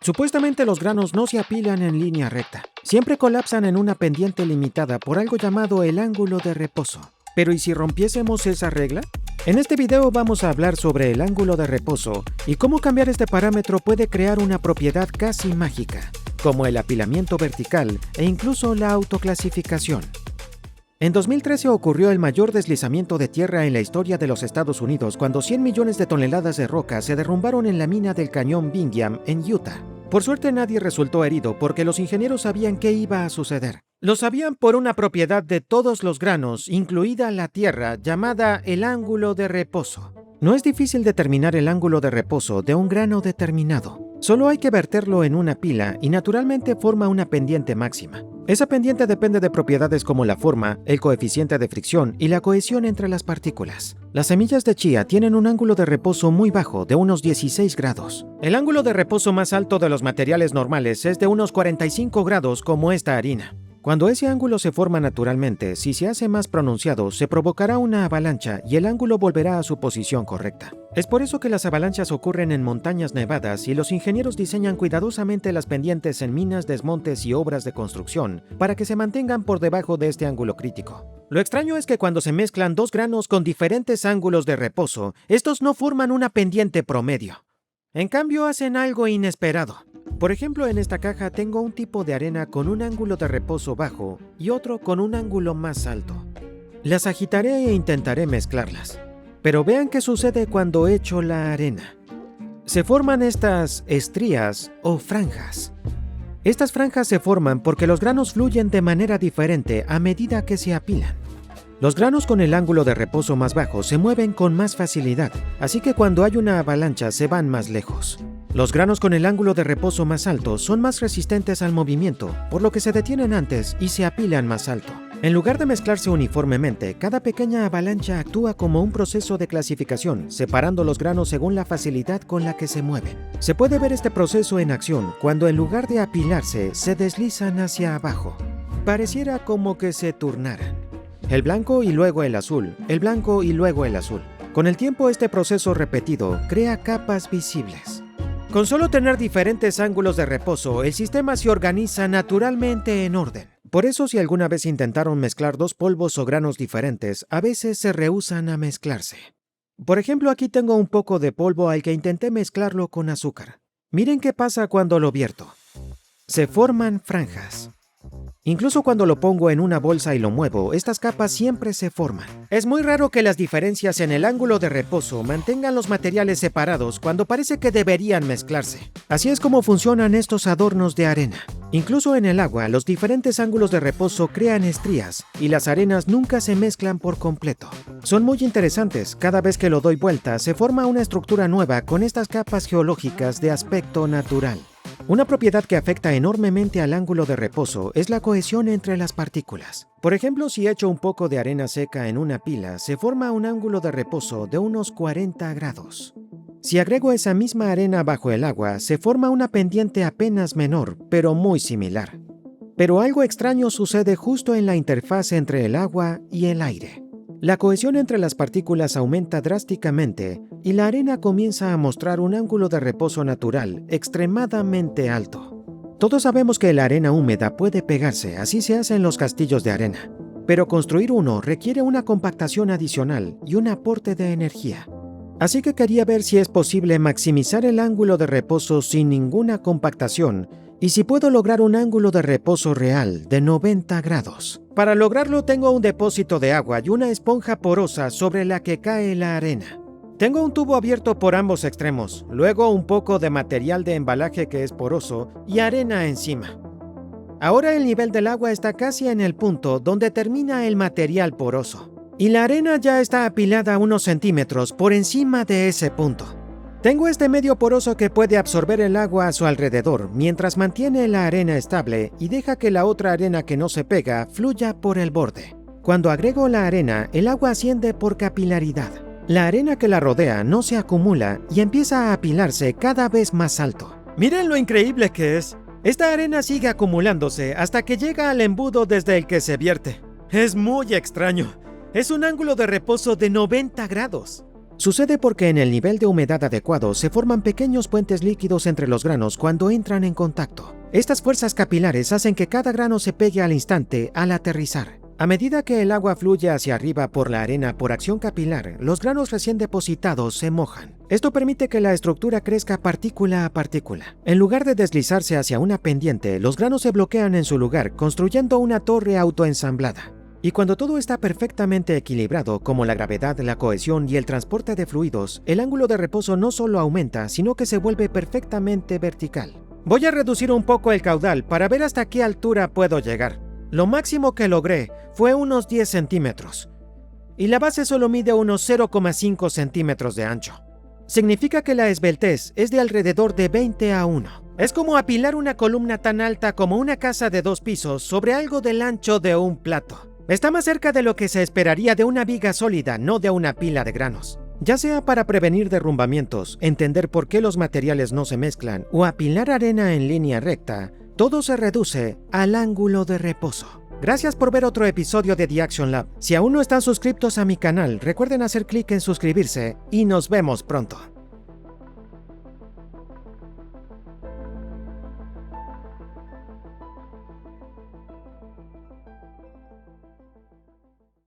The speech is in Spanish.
Supuestamente los granos no se apilan en línea recta. Siempre colapsan en una pendiente limitada por algo llamado el ángulo de reposo. ¿Pero y si rompiésemos esa regla? En este video vamos a hablar sobre el ángulo de reposo y cómo cambiar este parámetro puede crear una propiedad casi mágica, como el apilamiento vertical e incluso la autoclasificación. En 2013 ocurrió el mayor deslizamiento de tierra en la historia de los Estados Unidos cuando 100 millones de toneladas de roca se derrumbaron en la mina del cañón Bingham en Utah. Por suerte nadie resultó herido porque los ingenieros sabían qué iba a suceder. Lo sabían por una propiedad de todos los granos, incluida la tierra, llamada el ángulo de reposo. No es difícil determinar el ángulo de reposo de un grano determinado. Solo hay que verterlo en una pila y naturalmente forma una pendiente máxima. Esa pendiente depende de propiedades como la forma, el coeficiente de fricción y la cohesión entre las partículas. Las semillas de chía tienen un ángulo de reposo muy bajo, de unos 16 grados. El ángulo de reposo más alto de los materiales normales es de unos 45 grados como esta harina. Cuando ese ángulo se forma naturalmente, si se hace más pronunciado, se provocará una avalancha y el ángulo volverá a su posición correcta. Es por eso que las avalanchas ocurren en montañas nevadas y los ingenieros diseñan cuidadosamente las pendientes en minas, desmontes y obras de construcción para que se mantengan por debajo de este ángulo crítico. Lo extraño es que cuando se mezclan dos granos con diferentes ángulos de reposo, estos no forman una pendiente promedio. En cambio, hacen algo inesperado. Por ejemplo, en esta caja tengo un tipo de arena con un ángulo de reposo bajo y otro con un ángulo más alto. Las agitaré e intentaré mezclarlas. Pero vean qué sucede cuando echo la arena. Se forman estas estrías o franjas. Estas franjas se forman porque los granos fluyen de manera diferente a medida que se apilan. Los granos con el ángulo de reposo más bajo se mueven con más facilidad, así que cuando hay una avalancha se van más lejos. Los granos con el ángulo de reposo más alto son más resistentes al movimiento, por lo que se detienen antes y se apilan más alto. En lugar de mezclarse uniformemente, cada pequeña avalancha actúa como un proceso de clasificación, separando los granos según la facilidad con la que se mueven. Se puede ver este proceso en acción cuando en lugar de apilarse, se deslizan hacia abajo. Pareciera como que se turnaran. El blanco y luego el azul, el blanco y luego el azul. Con el tiempo, este proceso repetido crea capas visibles. Con solo tener diferentes ángulos de reposo, el sistema se organiza naturalmente en orden. Por eso, si alguna vez intentaron mezclar dos polvos o granos diferentes, a veces se rehúsan a mezclarse. Por ejemplo, aquí tengo un poco de polvo al que intenté mezclarlo con azúcar. Miren qué pasa cuando lo vierto. Se forman franjas. Incluso cuando lo pongo en una bolsa y lo muevo, estas capas siempre se forman. Es muy raro que las diferencias en el ángulo de reposo mantengan los materiales separados cuando parece que deberían mezclarse. Así es como funcionan estos adornos de arena. Incluso en el agua, los diferentes ángulos de reposo crean estrías y las arenas nunca se mezclan por completo. Son muy interesantes. Cada vez que lo doy vuelta, se forma una estructura nueva con estas capas geológicas de aspecto natural. Una propiedad que afecta enormemente al ángulo de reposo es la cohesión entre las partículas. Por ejemplo, si echo un poco de arena seca en una pila, se forma un ángulo de reposo de unos 40 grados. Si agrego esa misma arena bajo el agua, se forma una pendiente apenas menor, pero muy similar. Pero algo extraño sucede justo en la interfaz entre el agua y el aire. La cohesión entre las partículas aumenta drásticamente y la arena comienza a mostrar un ángulo de reposo natural extremadamente alto. Todos sabemos que la arena húmeda puede pegarse, así se hacen los castillos de arena. Pero construir uno requiere una compactación adicional y un aporte de energía. Así que quería ver si es posible maximizar el ángulo de reposo sin ninguna compactación y si puedo lograr un ángulo de reposo real de 90 grados. Para lograrlo tengo un depósito de agua y una esponja porosa sobre la que cae la arena. Tengo un tubo abierto por ambos extremos, luego un poco de material de embalaje que es poroso y arena encima. Ahora el nivel del agua está casi en el punto donde termina el material poroso. Y la arena ya está apilada unos centímetros por encima de ese punto. Tengo este medio poroso que puede absorber el agua a su alrededor mientras mantiene la arena estable y deja que la otra arena que no se pega fluya por el borde. Cuando agrego la arena, el agua asciende por capilaridad. La arena que la rodea no se acumula y empieza a apilarse cada vez más alto. Miren lo increíble que es. Esta arena sigue acumulándose hasta que llega al embudo desde el que se vierte. Es muy extraño. Es un ángulo de reposo de 90 grados. Sucede porque en el nivel de humedad adecuado se forman pequeños puentes líquidos entre los granos cuando entran en contacto. Estas fuerzas capilares hacen que cada grano se pegue al instante al aterrizar. A medida que el agua fluye hacia arriba por la arena por acción capilar, los granos recién depositados se mojan. Esto permite que la estructura crezca partícula a partícula. En lugar de deslizarse hacia una pendiente, los granos se bloquean en su lugar, construyendo una torre autoensamblada. Y cuando todo está perfectamente equilibrado, como la gravedad, la cohesión y el transporte de fluidos, el ángulo de reposo no solo aumenta, sino que se vuelve perfectamente vertical. Voy a reducir un poco el caudal para ver hasta qué altura puedo llegar. Lo máximo que logré fue unos 10 centímetros. Y la base solo mide unos 0,5 centímetros de ancho. Significa que la esbeltez es de alrededor de 20:1. Es como apilar una columna tan alta como una casa de 2 pisos sobre algo del ancho de un plato. Está más cerca de lo que se esperaría de una viga sólida, no de una pila de granos. Ya sea para prevenir derrumbamientos, entender por qué los materiales no se mezclan o apilar arena en línea recta, todo se reduce al ángulo de reposo. Gracias por ver otro episodio de The Action Lab. Si aún no están suscritos a mi canal, recuerden hacer clic en suscribirse y nos vemos pronto.